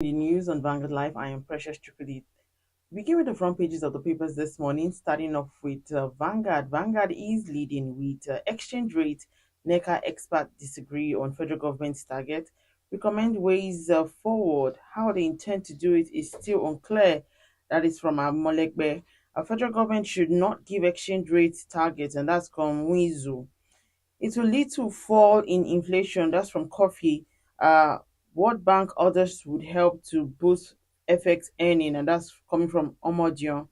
The news on Vanguard Live. I am Precious Chukudi. We begin with the front pages of the papers this morning, starting off with Vanguard. Vanguard is leading with exchange rate. NECA expert disagree on federal government's target. Recommend ways forward. How they intend to do it is still unclear. That is from Molekbe. A federal government should not give exchange rate targets, and that's from Wizu. It will lead to fall in inflation. That's from Coffee. Uh, World Bank others would help to boost FX earning, and that's coming from Omodion.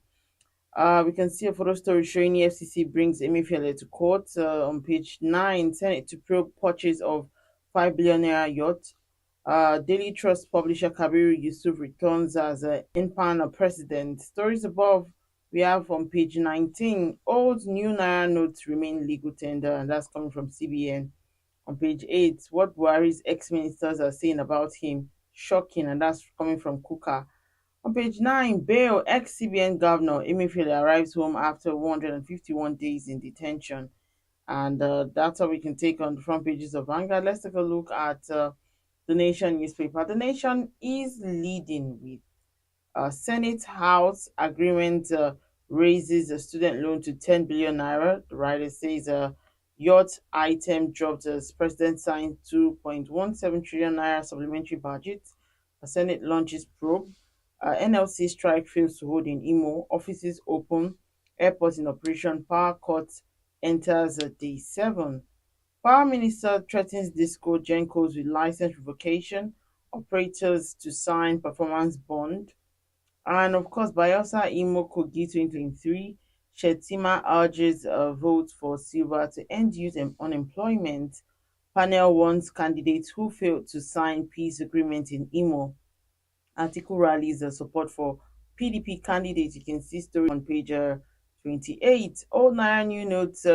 We can see a photo story showing EFCC brings Emefiele to court on page 9. Senate to probe purchase of 5 billion naira yacht. Daily Trust publisher Kabiru Yusuf returns as NPAN president. Stories above we have on page 19. Old new naira notes remain legal tender, and that's coming from CBN. On page 8, what Buhari's ex-ministers are saying about him, shocking, and that's coming from KUKAH. On page 9, bail ex-CBN Governor Emefiele arrives home after 151 days in detention. And that's how we can take on the front pages of Vanguard. Let's take a look at the Nation newspaper. The Nation is leading with Senate House agreement raises a student loan to 10 billion naira. The writer says yacht item dropped as president signed 2.17 trillion naira supplementary budget. The Senate launches probe. NLC strike fails to hold in Imo. Offices open. Airport in operation. Power cut enters day 7. Power Minister threatens disco gencos with license revocation. Operators to sign performance bond. And of course, Bayelsa Imo Kogi 2023, Shetima urges a vote for Silva to end youth unemployment. Panel warns candidates who failed to sign peace agreement in Imo. Article rallies support for PDP candidates. You can see story on page 28. Old Naira new notes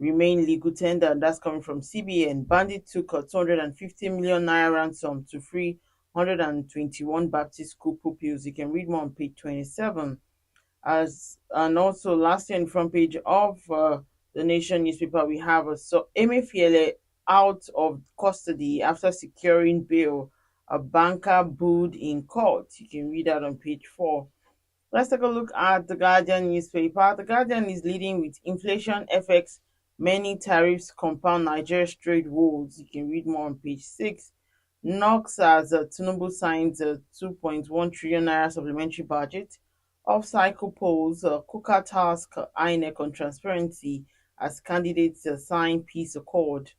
remain legal tender, and that's coming from CBN. Bandit took a 250 million naira ransom to free 121 Baptist school pupils. You can read more on page 27. And also last year in front page of the Nation newspaper, we have Emefiele out of custody after securing bail. A banker booed in court. You can read that on page 4. Let's take a look at the Guardian newspaper. The Guardian is leading with inflation FX. Many tariffs compound Nigeria's trade woes. You can read more on page 6. Knox as Tinubu signs a 2.1 trillion naira supplementary budget. Off-cycle polls, KUKAH task INEC on transparency as candidates sign peace accord.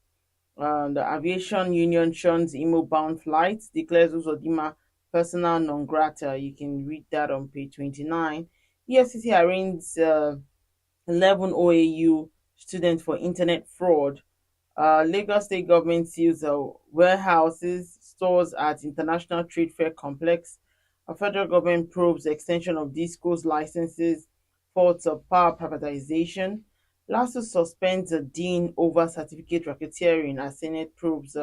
The aviation union shuns Imo-bound flights, declares Uzodima persona non grata. You can read that on page 29. EFCC arraigns 11 OAU students for internet fraud. Lagos State government seals warehouses, stores at International Trade Fair Complex. A federal government probes extension of disco's licenses, faults of power privatization. LASU suspends a dean over certificate racketeering as Senate probes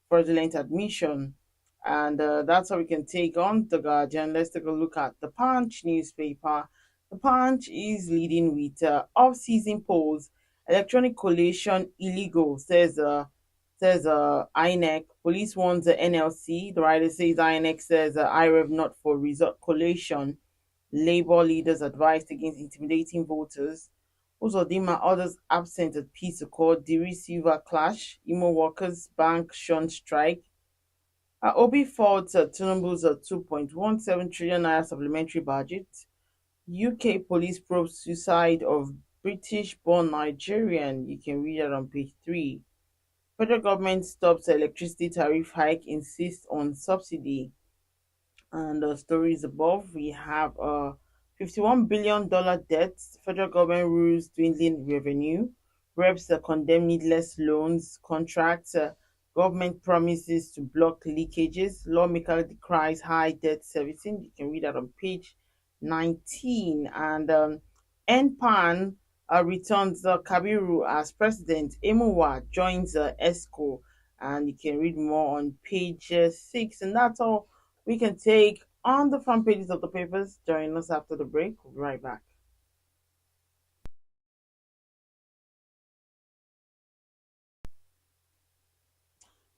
fraudulent admission. And that's how we can take on the Guardian. Let's take a look at the Punch newspaper. The Punch is leading with off-season polls. Electronic collation illegal, says INEC. Police warns the NLC. The writer says INEC says IREV not for resort collation. Labour leaders advised against intimidating voters. Uzodima others absent at peace accord. Diri Silva clash. Imo workers bank shun strike. Obi faults Tinubu's 2.17 trillion naira supplementary budget. UK police probe suicide of British-born Nigerian. You can read that on page 3. Federal government stops electricity tariff hike, insists on subsidy. And the stories above, we have a $51 billion debt. Federal government rules dwindling revenue. Reps condemn needless loans, contracts. Government promises to block leakages. Lawmaker decries high debt servicing. You can read that on page 19. And NPAN returns Kabiru as president. Emowa joins ESCO. And you can read more on page 6. And that's all we can take on the front pages of the papers. Join us after the break. We'll be right back.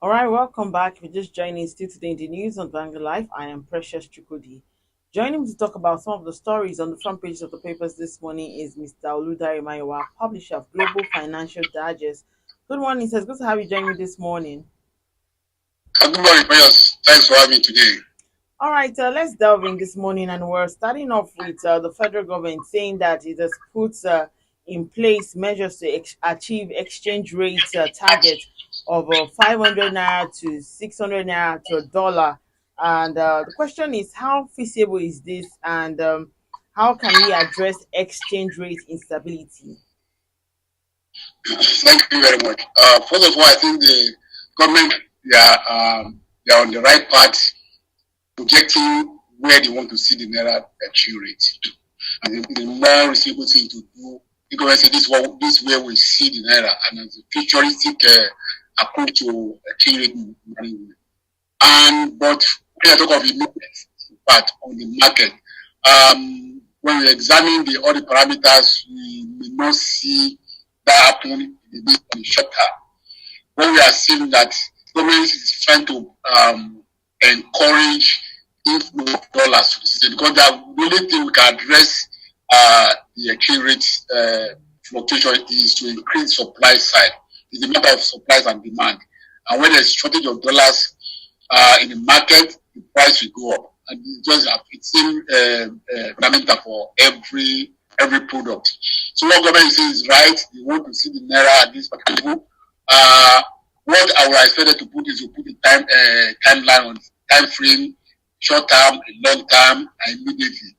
All right, welcome back. If you're just joining still today in the news on Vanguard Life, I am Precious Chukudi. Joining me to talk about some of the stories on the front pages of the papers this morning is Mr. Oludare Maiwa, publisher of Global Financial Digest. Good morning, sir. It's good to have you join me this morning. Good morning, Precious. Thanks for having me today. All right, let's delve in this morning, and we're starting off with the federal government saying that it has put in place measures to achieve exchange rate target of 500 naira to 600 naira to a dollar. And the question is, how feasible is this, and how can we address exchange rate instability? Thank you very much. First of all, I think the government they are on the right path, projecting where they want to see the naira exchange rate. And the more reasonable thing to do, the government said this way we see the naira, and as a futuristic approach to exchange rate management. But when I talk of immediate part on the market, when we examine all the parameters, we may not see that happen in the short term. When we are seeing that government is trying to encourage inflow of dollars to the system, because the only thing we can address the exchange rate fluctuation is to increase supply side. It's a matter of supplies and demand. And when there's shortage of dollars in the market, the price will go up. And it's just the same fundamental for every product. So what government is saying is right. They want to see the naira at this particular level. What I would expect to put is to put the timeline on time frame, short term, long term, and immediately,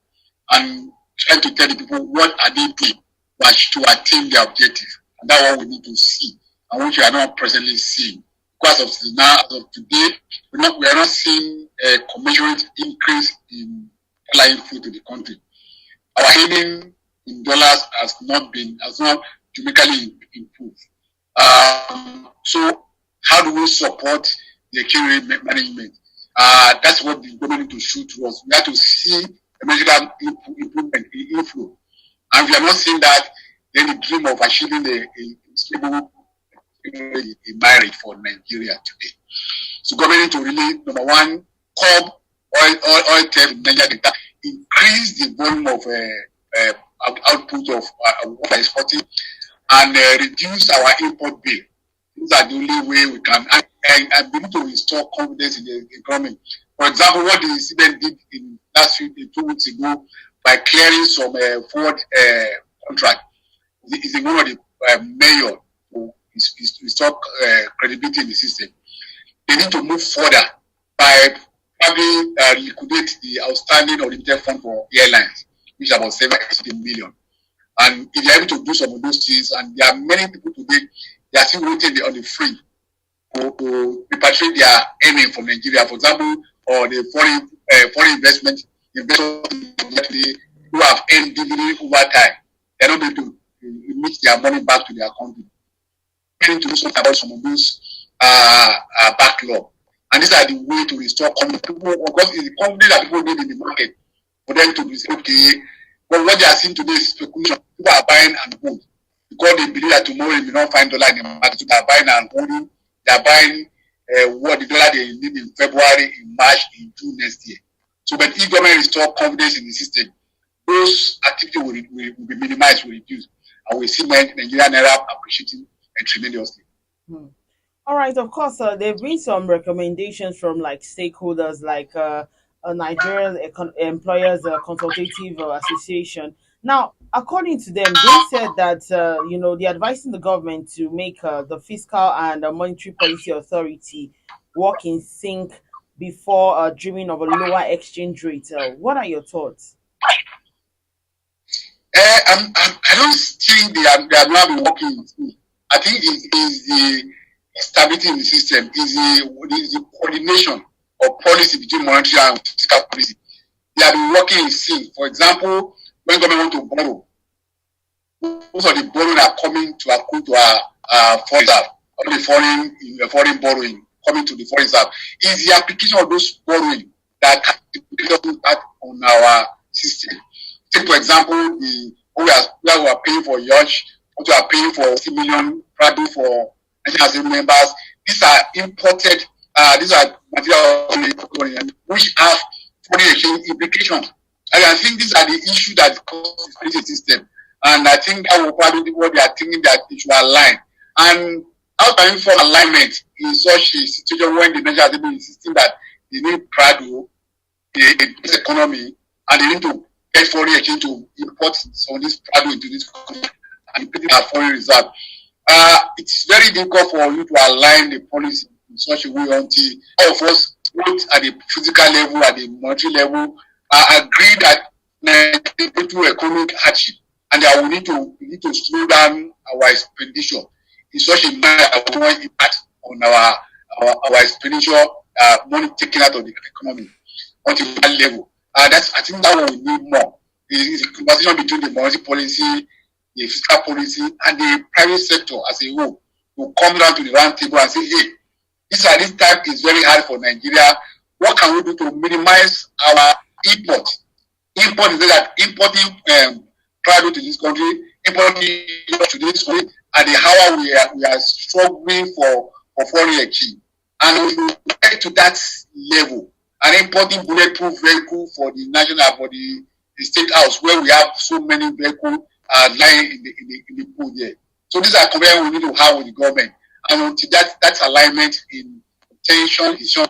and trying to tell the people what are they doing to attain their objective. And that's what we need to see, and which we are not presently seeing. Because of now, as of today, we are not seeing a commensurate increase in dollar inflow to the country. Our heading in dollars has not dramatically improved. So how do we support the exchange rate management? That's what the government need to shoot towards. We have to see a measurable improvement in inflow. And if we are not seeing that, then the dream of achieving a stable marriage for Nigeria today. So government to really, number one, curb oil theft in Nigeria, increase the volume of output of what are exporting, and reduce our import bill. These are the only way we can and we need to restore confidence in the economy. For example, what the CBN did in last 2 weeks ago by clearing some forward contract is one of the measures to restore credibility in the system. They need to move further by probably liquidate the outstanding or limited fund for airlines, which is about 780 million. And if they're able to do some of those things, and there are many people today, they are still waiting on the free to repatriate their earning from Nigeria, for example, or the foreign investors who have earned dividend over time. They're not able to remit their money back to their country. We need to do something about some of those backlog. And these are the way to restore confidence. Because it's the confidence that people need in the market for them to be okay. But what they are seeing today is speculation. People are buying and holding because they believe that tomorrow they may not find dollar in the market. So they are buying and holding. They are buying what the dollar they need in February, in March, in June next year. So when if government restore confidence in the system, those activities will be minimized, will reduce, and we see Nigeria naira appreciating tremendously. All right, of course, there have been some recommendations from like stakeholders, like Nigerian Employers Consultative Association. Now, according to them, they said that they're advising the government to make the fiscal and monetary policy authority work in sync before dreaming of a lower exchange rate. What are your thoughts? I don't think they are not working. I think it is the stability in the system, is the coordination of policy between monetary and fiscal policy. They have been working in sync. For example, when government want to borrow, most of the borrowing are coming to accrue to our foreign reserve, or the foreign borrowing coming to the foreign reserve. Is the application of those borrowing that has impact on our system. Take for example, we are paying for yacht, what we are paying for 60 million, probably for National Assembly members. These are imported, these are materials which have foreign exchange implications. And I think these are the issues that cause the system. And I think that will probably be what they are thinking, that it should align. And how can you form alignment in such a situation when the Nigeria has been insisting that they need Prado, this economy, and they need to get foreign exchange to import some of this Prado into this country and put it in our foreign reserve. It's very difficult for you to align the policy in such a way until all of us, both at the physical level, at the monetary level, agree that due to economic hardship, and that we need to slow down our expenditure in such a manner that we won't impact on our expenditure, money taken out of the economy until that level. I think that one we need more. It's a conversation between the monetary policy, the fiscal policy, and the private sector as a whole to come down to the round table and say, hey, this time is very hard for Nigeria. What can we do to minimize our import? Import is that importing product to this country, importing to this country, at the hour we are struggling for foreign exchange. And we get to that level, and importing bulletproof vehicle for the national, for the state house, where we have so many vehicles lying in the pool there. So these are conversations we need to have with the government. And until that alignment in tension is shown,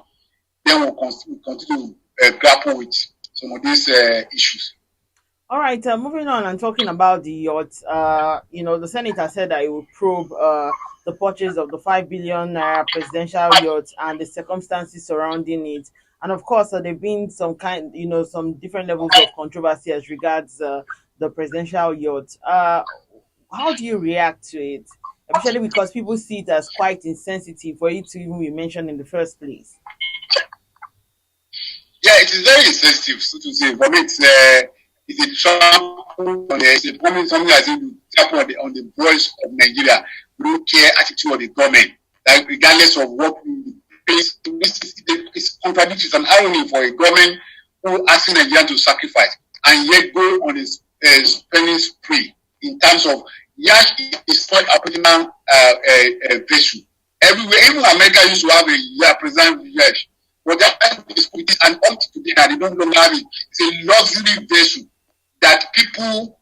then we'll continue to grapple with some of these issues. All right, moving on and talking about the yacht. The senator said that it will probe the purchase of the 5 billion naira presidential yacht and the circumstances surrounding it. And of course, there've been some different levels of controversy as regards the presidential yacht. How do you react to it? Especially because people see it as quite insensitive for it to even be mentioned in the first place. Yeah, it is very insensitive, so to say. For me, it's a trample on something that's going to trample on the voice of Nigeria. We don't care attitude of the government, like regardless of what we face. It's contradictory. It's an irony for a government who asking Nigeria to sacrifice and yet go on a spending spree in terms of yacht is not a personal vessel. Everywhere, even America used to have a yacht, president yacht. But that is and up to today, and they don't longer have it. It's a luxury vessel that people,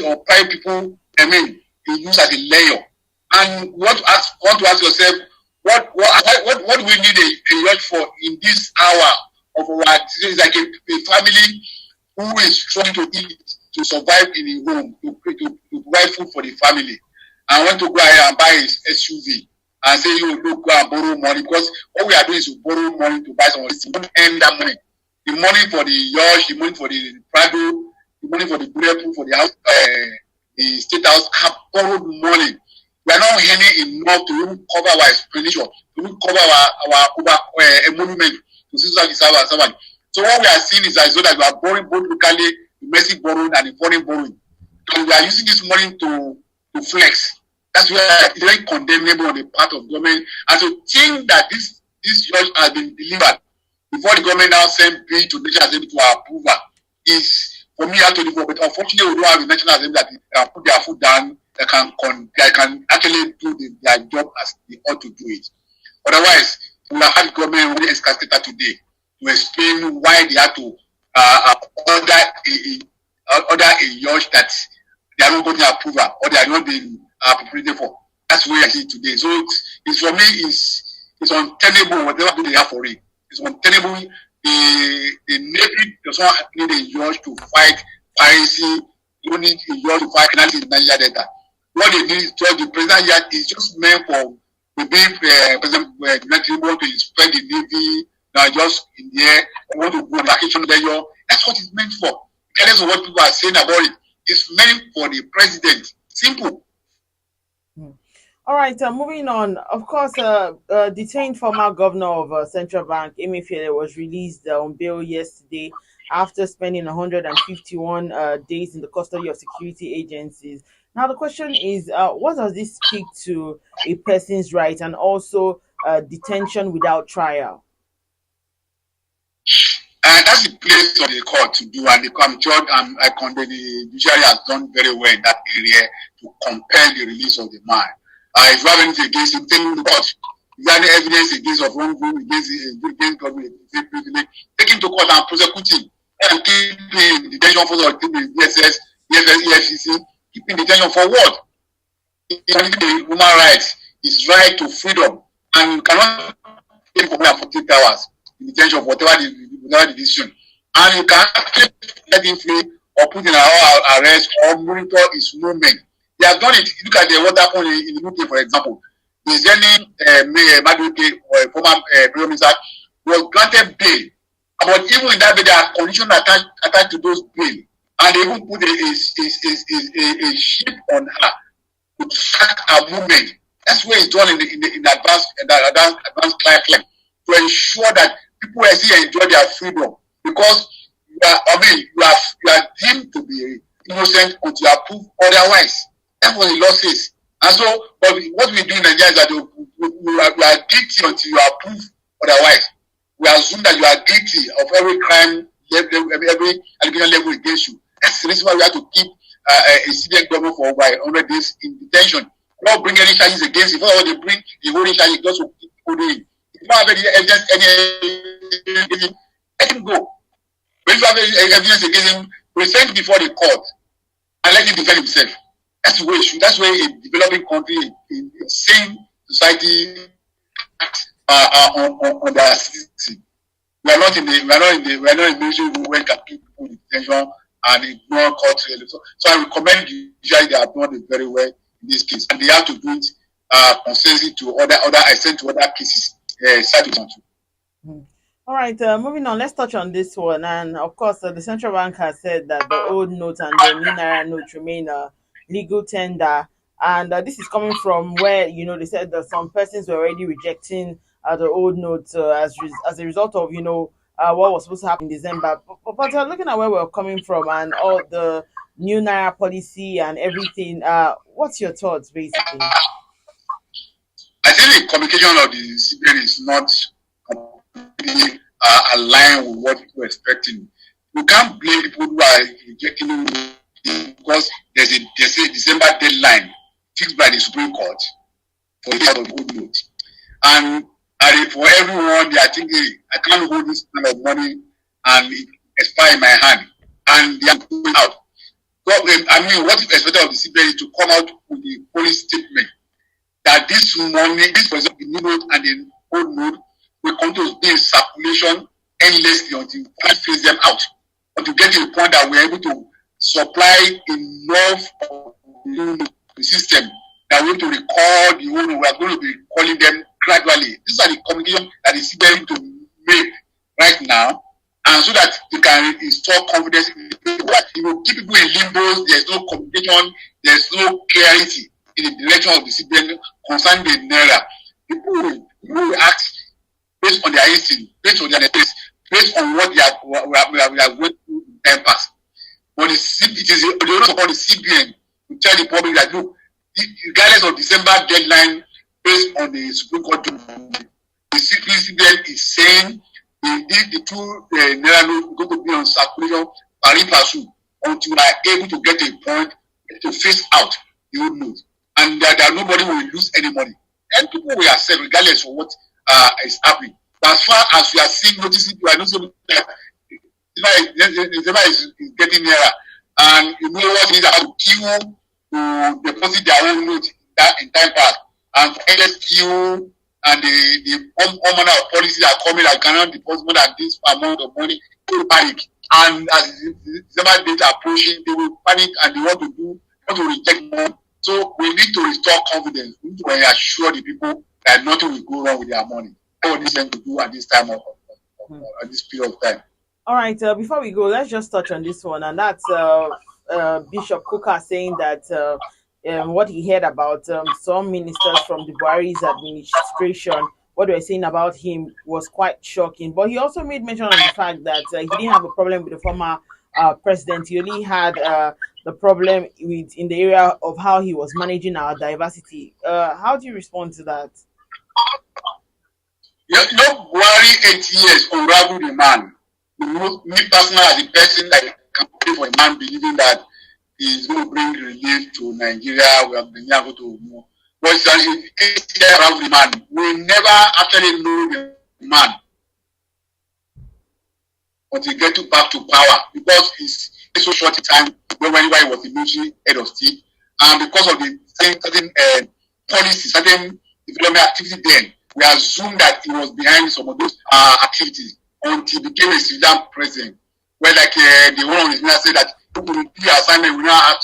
or private people, they use as a layer. And want to ask yourself, what do we need a yacht for in this hour of our? It's like a family who is trying to eat, to survive in a home, to provide food for the family, and want to go ahead and buy a SUV and say, you look, go and borrow money, because what we are doing is to borrow money to buy some of this. We don't earn that money. The money for the yacht, the money for the Prado, the money for the bulletproof, for the house, the state house, have borrowed money. We are not earning enough to even cover our expenditure, to even cover our emolument to civil servant. So what we are seeing is that we are borrowing both locally, domestic borrowing and the foreign borrowing. And we are using this money to flex. That's why it's very condemnable on the part of government. And to think that this yacht has been delivered before the government now send bill to National Assembly to approval is, for me, actually, but unfortunately, we don't have a National Assembly that can put their foot down, they can actually do their job as they ought to do it. Otherwise, we have had government really escalated today to explain why they had to order a yacht that they are not going to approval or they are not being appropriated for. That's where I see today. So it's for me, it's untenable whatever they have for it. It's untenable. The Navy does not need a yacht to fight piracy. You don't need a yacht to fight criminality in Nigeria Delta. What they need is just the president yacht is just meant for the big president want to inspect the Navy, just in the air, want to go on vacation there. That's what it's meant for. Regardless of what people are saying about it, it's meant for the president. Simple. All right, moving on. Of course, detained former governor of Central Bank, Emefiele, was released on bail yesterday after spending 151 days in the custody of security agencies. Now, the question is, what does this speak to a person's right and also detention without trial? That's the place for the court to do, and the judiciary has done very well in that area to compel the release of the man. If you have anything against him, tell him the court. Is there any evidence against of wrongdoing against government? Take him to court and prosecute him and keep him in detention for keep him in DSS, EFCC, keep him in detention for what? The human rights, his right to freedom, and you cannot take him for more than 48 hours in detention for whatever the decision. And you can actually let him free or put in an arrest or monitor his movement. They have done it. Look at what happened in the UK, for example. The Zeni Maduke, or former Prime Minister, was granted bail. But even in that bail, there are conditions attached to those bail. And they even put a ship on her to track her movement. That's where it's done in advanced claim to ensure that people still enjoy their freedom. Because you are deemed to be innocent until you are proved otherwise. That's what the law says. And so, but what we do in Nigeria is that we are guilty until you are proved otherwise. We assume that you are guilty of every crime, every allegation level against you. That's the reason why we have to keep a CBN government for over 100 days in detention. We don't bring any charges against him. All they bring the whole charges just to keep holding him. If you don't have any evidence, let him go. When you have any evidence against him, present him before the court and let him defend himself. That's the way it should. That's where a developing country, in a sane society, on their citizen. We are not in the military where can keep people in detention and ignore court. So I recommend you. Usually they have done it very well in this case, and they have to do it constantly to other extent to other cases. All right, moving on, let's touch on this one. And of course, the central bank has said that the old note and the new naira note remain legal tender. And this is coming from where, they said that some persons were already rejecting the old note as a result of, what was supposed to happen in December. But looking at where we're coming from and all the new naira policy and everything, what's your thoughts, basically? I think the communication of the CBN is not completely aligned with what people are expecting. You can't blame people who are rejecting it because there's a December deadline fixed by the Supreme Court for the use of old notes. And for everyone, they are thinking, I can't hold this kind of money and it expire in my hand. And they are going out. So, what is expected of the CBN is to come out with the policy statement that this money, for example, the new note and the old note, will continue to be in circulation endlessly until we phase them out. Until get to the point that we're able to supply enough of the system that we're going to record the old note. We are going to be calling them gradually. These are the communication that the CBN to make right now, and so that you can install confidence in people. You will keep people in limbo. There's no communication. There's no clarity in the direction of the CBN concerning the naira. People will act based on their instinct, based on their needs, based on what we are going through in time past. But it is the role of the CBN to tell the public that, look, regardless of December deadline, based on the Supreme Court, the CBN is saying the two naira notes are going to be on circulation pari passu until we are able to get a point to phase out the old note, and that nobody will lose any money. And people will accept regardless of what is happening. But as far as we are seeing noticing, we are noticing that December is getting nearer, and you know what means how to queue to deposit their own note in time past, and endless queue and the all manner of policies are coming that cannot deposit more than this amount of money. They will panic, and as December date approaching, they will panic and they want to reject more. So we need to restore confidence. We need to reassure the people that nothing will go wrong with their money. That's what this is to do at this time at this period of time. All right. Before we go, let's just touch on this one, and that's Bishop KUKAH saying that what he heard about some ministers from the Buhari's administration, what they were saying about him was quite shocking. But he also made mention of the fact that he didn't have a problem with the former president. He only had the problem in the area of how he was managing our diversity. How do you respond to that? No, Buhari 8 years unraveled the man. Me personally, as a person that can pray for a man believing that he's going to bring relief to Nigeria, we are going to move. but it's an 8-year around the man. We never actually know the man until he get back to power, because it's so short a time when he was the military head of state, and because of the certain policy, certain development activity, then we assume that he was behind some of those activities until he became a civilian president. Where like the one on his minister said that people will do your assignment, we now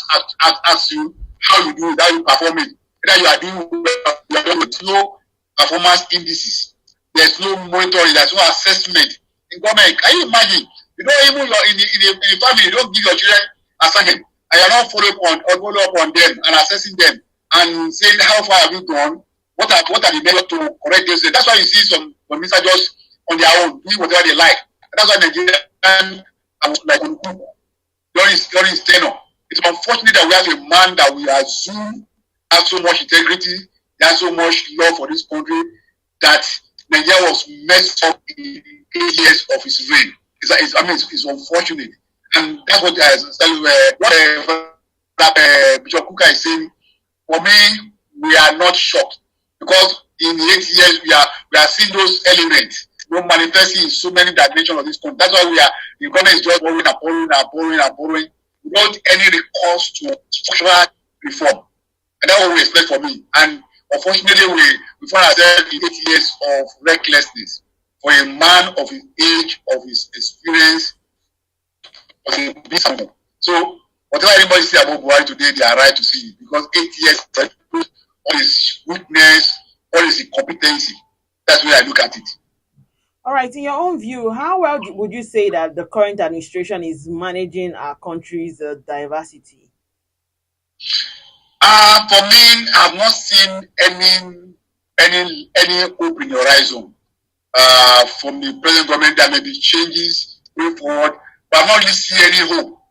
ask you how you do it, how you perform it. Whether you are doing well, with no performance indices, there's no monitoring, there's no assessment. In government, can you imagine? You don't even in a family, you don't give your children assignment, and you're not follow up on them and assessing them and saying how far have you gone, what are the measures to correct this. That's why you see some ministers just on their own doing whatever they like. And that's why Nigerian like on KUKAH during his tenure. It's unfortunate that we have a man that we assume has so much integrity, he has so much love for this country, that Nigeria was messed up in 8 years of his reign. It's unfortunate. And that's what Bishop KUKAH is saying. For me, we are not shocked, because in the 8 years we are seeing those elements manifesting in so many dimensions of this country. That's why the government is just borrowing without any recourse to structural reform. And that's what we expect from me. And unfortunately, we find ourselves in 8 years of recklessness for a man of his age, of his experience, of his business. So whatever anybody say about Buhari today, they are right to see it, because 8 years, all his weakness, all his incompetency. That's where I look at it. All right, in your own view, how well would you say that the current administration is managing our country's diversity? For me, I've not seen any hope in the horizon. From the present government, there may be changes going forward, but I've not really seen any hope.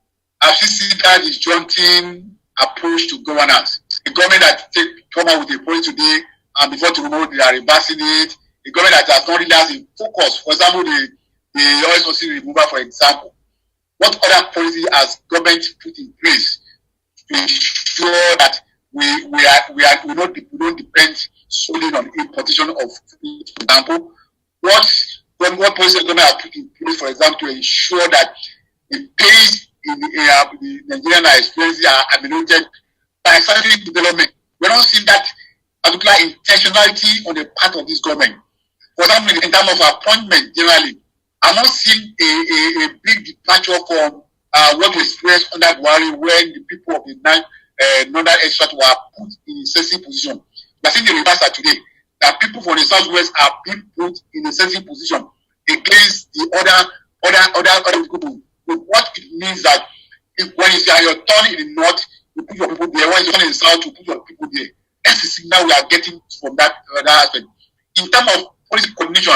I've seen that disjointing approach to governance. The government that come out with a policy today, and before tomorrow they are reversing it. The government that has not really has a focus. For example, the oil subsidy removal, for example. What other policy has government put in place to ensure that we don't depend solely on importation of food, for example? What policy government has put in place, for example, to ensure that the pace in the Nigerian experiences are ameliorated by certain development? We're not seeing that particular intentionality on the part of this government. For example, in terms of appointment, generally, I'm not seeing a big departure from what we experienced under Buhari, when the people of the northern extract were put in a sensitive position. But in the reverse today, that people from the southwest are being put in a sensitive position against the other people. What it means that when you say your turn in the north, you put your people there. When you turn in the south, you put your people there. That's the signal we are getting from that aspect. In terms of policy coordination,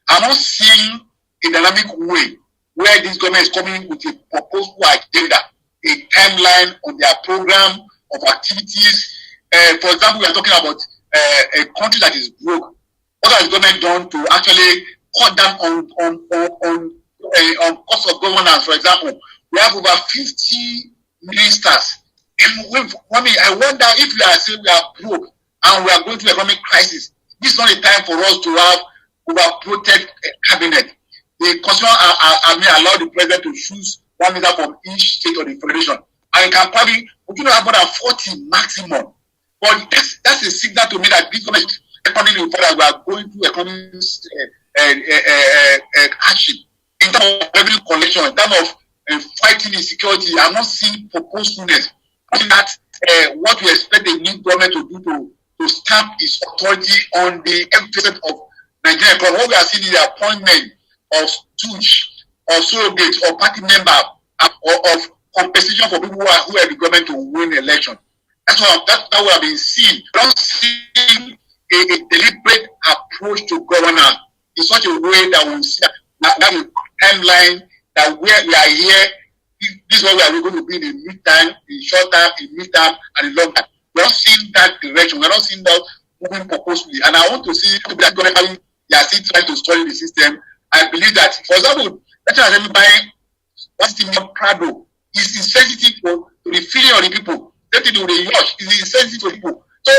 I'm not seeing a dynamic way where this government is coming with a proposed agenda, a timeline on their program of activities. For example, we are talking about a country that is broke. What has the government done to actually cut down on cost of governance? For example, we have over 50 ministers. And I wonder if we are saying we are broke and we are going through economic crisis. This is not a time for us to have over-protect cabinet. The constitution allow the president to choose one minister from each state of the federation, and it can probably have more than 40 maximum. But that's a signal to me that this government is economically that we are going through economic action. In terms of revenue collection, in terms of fighting insecurity, I'm not seeing purposefulness. That what we expect the new government to do to stamp its authority on the emphasis of Nigeria. Because what we are seeing is the appointment of stooge, or surrogates, or party member, or of compensation for people who are the government to win the election. That's what we have been seeing. We don't see a deliberate approach to governance in such a way that we see that timeline that where we are here. This is what we are going to be in the mid-term, in short term, in mid-term, and in long term. We're not seeing that direction. We're not seeing that moving purposefully. And I want to see that government they are still trying to study the system. I believe that, for example, let's say buying one system Prado is insensitive to the feeling of the people. Let it do the yacht is insensitive to people. So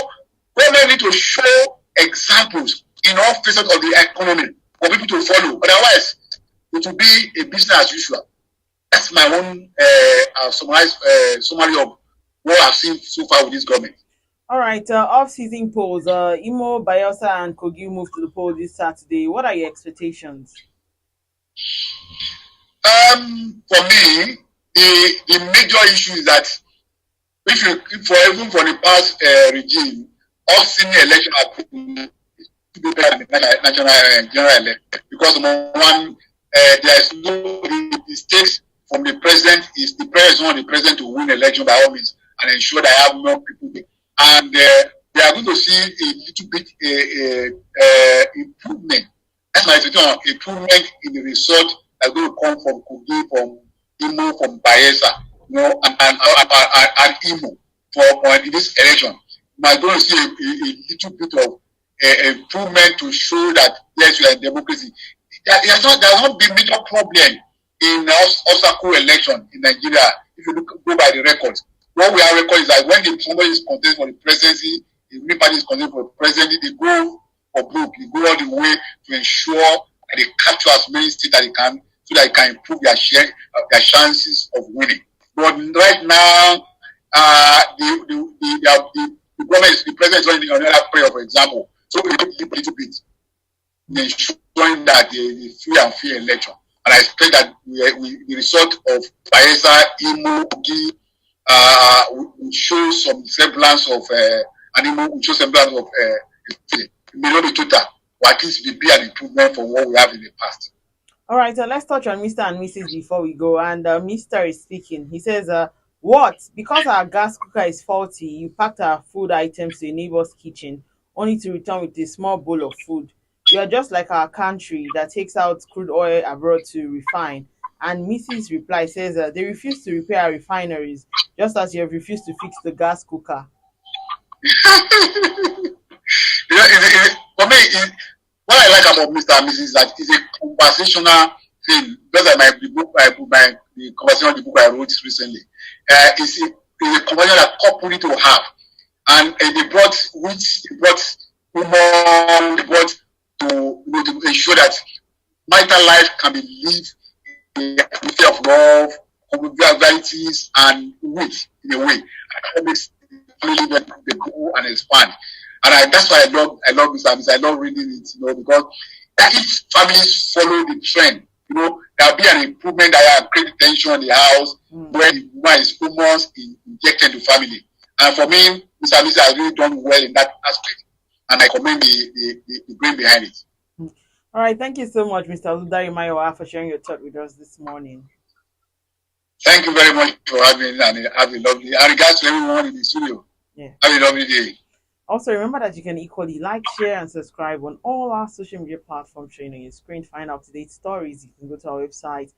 Government need to show examples in all facets of the economy for people to follow. Otherwise, it will be a business as usual. That's my own summary of what I've seen so far with this government. All right, off-season polls. Imo, Bayelsa, and Kogi moved to the poll this Saturday. What are your expectations? For me, the major issue is that even for the past regime, off-season election have been better than the national general election because one, there is no the stakes from the president is the president want the president to win election by all means and ensure that I have more people there. And we are going to see a little bit improvement. That's my expectation. Improvement in the result that's going to come from Kogi, from Imo, from Bayelsa, and Imo for in this election. We are going to see a little bit of improvement to show that yes, we are in democracy. There has not been major problem in Osako election in Nigeria. If you go by the records, what we have record is that when somebody is contesting for the presidency, if anybody is contesting for the presidency, they go for broke. They go all the way to ensure that they capture as many states that they can, so that they can improve their chances of winning. But right now, the government, the president is running on another prayer, for example. So we need a little bit ensuring that the free and fair election. And I expect that the result of Bayelsa, Imo, Kogi, will show some semblance of animal, will show semblance of it may not be total, or at least be an improvement from what we have in the past. All right, let's touch on Mr. and Mrs. before we go. And Mr. is speaking. He says, what? Because our gas cooker is faulty, you packed our food items to a neighbor's kitchen, only to return with a small bowl of food. You are just like our country that takes out crude oil abroad to refine. And Mrs. reply says, they refuse to repair our refineries, just as you have refused to fix the gas cooker. For me, what I like about Mr. and Mrs. is that it's a conversational thing. Just like the conversation of the book I wrote recently. It's a conversation that couple need to have. And they brought humor, they brought to ensure that marital life can be lived in the atmosphere of love, convivialities, and wit in a way. And that makes family they grow and expand. And that's why I love this service. I love reading it, because that if families follow the trend, there'll be an improvement. There will create tension in the house where the woman is almost injected to family. And for me, this service has really done well in that aspect. And I commend the brain behind it. All right. Thank you so much, Mr. Ludari Mayowa, for sharing your thought with us this morning. Thank you very much for having me, and have a lovely, and regards to everyone in the studio. Yeah. Have a lovely day. Also, remember that you can equally like, share, and subscribe on all our social media platforms showing on your screen. To find out up-to-date stories, you can go to our website